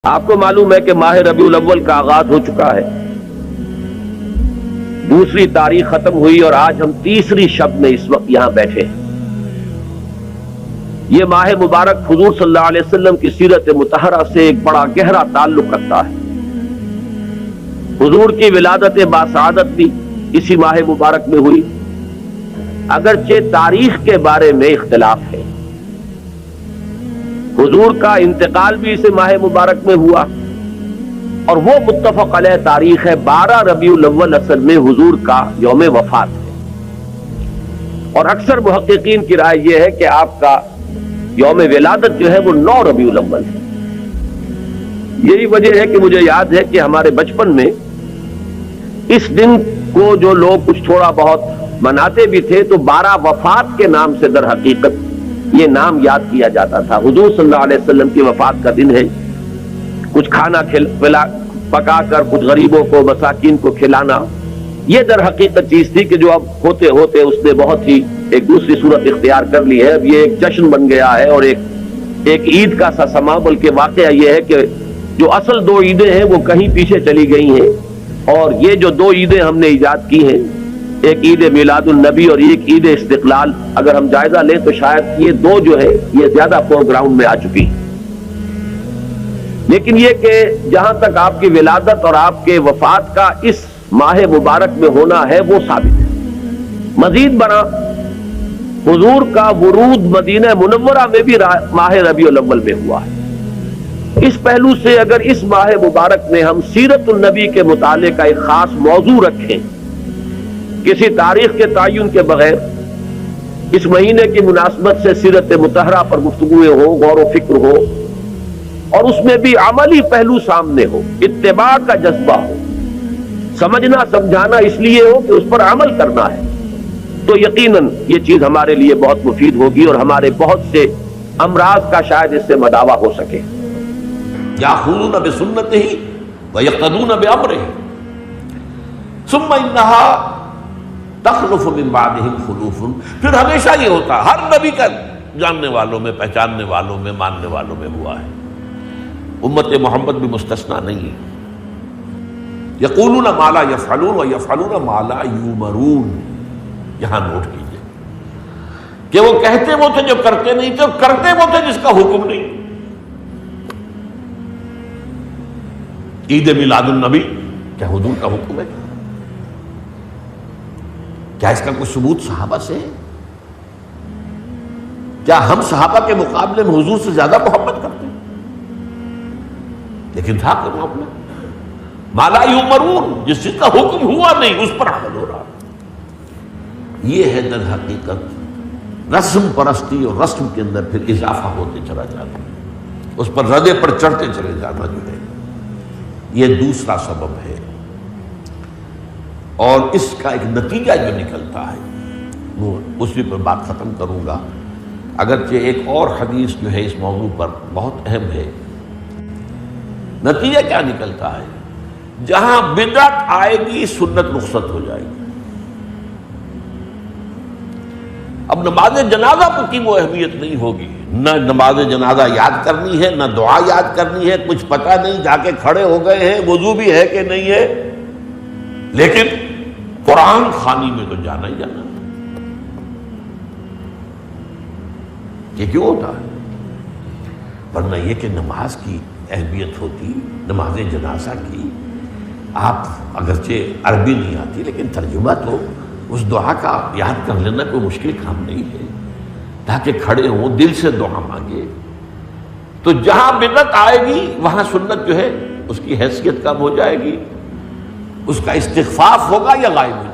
آپ کو معلوم ہے کہ ماہ ربیع الاول کا آغاز ہو چکا ہے، دوسری تاریخ ختم ہوئی اور آج ہم تیسری شب میں اس وقت یہاں بیٹھے ہیں۔ یہ ماہ مبارک حضور صلی اللہ علیہ وسلم کی سیرت مطہرہ سے ایک بڑا گہرا تعلق رکھتا ہے۔ حضور کی ولادت باسعادت بھی اسی ماہ مبارک میں ہوئی، اگرچہ تاریخ کے بارے میں اختلاف ہے۔ حضور کا انتقال بھی اسے ماہ مبارک میں ہوا، اور وہ متفق علیہ تاریخ ہے 12 ربیع الاول اصل میں حضور کا یوم وفات ہے، اور اکثر محققین کی رائے یہ ہے کہ آپ کا یوم ولادت جو ہے وہ 9 ربیع الاول ہے۔ یہی وجہ ہے کہ مجھے یاد ہے کہ ہمارے بچپن میں اس دن کو جو لوگ کچھ تھوڑا بہت مناتے بھی تھے تو 12 وفات کے نام سے در حقیقت یہ نام یاد کیا جاتا تھا۔ حضور صلی اللہ علیہ وسلم کی وفات کا دن ہے، کچھ کھانا پکا کر کچھ غریبوں کو مساکین کو کھلانا، یہ در حقیقت چیز تھی کہ جو اب ہوتے ہوتے اس نے بہت ہی ایک دوسری صورت اختیار کر لی ہے۔ اب یہ ایک جشن بن گیا ہے اور ایک عید کا سا سما، بلکہ واقعہ یہ ہے کہ جو اصل 2 عیدیں ہیں وہ کہیں پیچھے چلی گئی ہیں، اور یہ جو 2 عیدیں ہم نے ایجاد کی ہیں، ایک عید میلاد النبی اور ایک عید استقلال، اگر ہم جائزہ لیں تو شاید یہ 2 جو ہے یہ زیادہ فور گراؤنڈ میں آ چکی ہیں۔ لیکن یہ کہ جہاں تک آپ کی ولادت اور آپ کے وفات کا اس ماہ مبارک میں ہونا ہے وہ ثابت ہے۔ مزید برآں حضور کا ورود مدینہ منورہ میں بھی ماہ ربیع الاول میں ہوا ہے۔ اس پہلو سے اگر اس ماہ مبارک میں ہم سیرت النبی کے مطالعے کا ایک خاص موضوع رکھیں، کسی تاریخ کے تعین کے بغیر اس مہینے کی مناسبت سے سیرت مطہرہ پر گفتگویں ہو، غور و فکر ہو، اور اس میں بھی عملی پہلو سامنے ہو، اتباع کا جذبہ ہو، سمجھنا سمجھانا اس لیے ہو کہ اس پر عمل کرنا ہے، تو یقیناً یہ چیز ہمارے لیے بہت مفید ہوگی اور ہمارے بہت سے امراض کا شاید اس سے مداوع ہو سکے۔ یاخذون بسنتہ ویقتدون بامرہ ثم انہا تخلف من بعدہم خلوف۔ پھر ہمیشہ یہ ہوتا، ہر نبی کا جاننے والوں میں، پہچاننے والوں میں، ماننے والوں میں ہوا ہے، امت محمد بھی مستثنیٰ نہیں ہے۔ یقولون ما لا یفعلون ویفعلون ما لا یؤمرون۔ یہاں نوٹ کیجئے کہ وہ کہتے وہ تھے جو کرتے نہیں تھے، اور کرتے وہ تھے جس کا حکم نہیں۔ عید میلاد النبی کیا حضور کا حکم ہے؟ کیا اس کا کوئی ثبوت صحابہ سے ہے؟ کیا ہم صحابہ کے مقابلے میں حضور سے زیادہ محبت کرتے ہیں؟ لیکن تھا کہ وہ اپنا ما لا یؤمرون، جس چیز کا حکم ہوا نہیں اس پر عمل ہو رہا۔ یہ ہے در حقیقت رسم پرستی، اور رسم کے اندر پھر اضافہ ہوتے چلا جاتا، اس پر ردے پر چڑھتے چلے جانا جو ہے، یہ دوسرا سبب ہے۔ اور اس کا ایک نتیجہ جو نکلتا ہے وہ اسی پر بات ختم کروں گا، اگرچہ ایک اور حدیث جو ہے اس موضوع پر بہت اہم ہے۔ نتیجہ کیا نکلتا ہے؟ جہاں بدعت آئے گی سنت رخصت ہو جائے گی۔ اب نماز جنازہ کی وہ اہمیت نہیں ہوگی، نہ نماز جنازہ یاد کرنی ہے، نہ دعا یاد کرنی ہے، کچھ پتہ نہیں، جا کے کھڑے ہو گئے ہیں، وضو بھی ہے کہ نہیں ہے، لیکن قرآن خوانی میں تو جانا ہی جانا۔ یہ کیوں ہوتا ہے؟ ورنہ یہ کہ نماز کی اہمیت ہوتی، نماز جنازہ کی، آپ اگرچہ عربی نہیں آتی لیکن ترجمہ تو اس دعا کا یاد کر لینا کوئی مشکل کام نہیں ہے، تاکہ کھڑے ہوں دل سے دعا مانگے۔ تو جہاں بدعت آئے گی وہاں سنت جو ہے اس کی حیثیت کم ہو جائے گی، اس کا استخفاف ہوگا یا غائب ہو جائے گا۔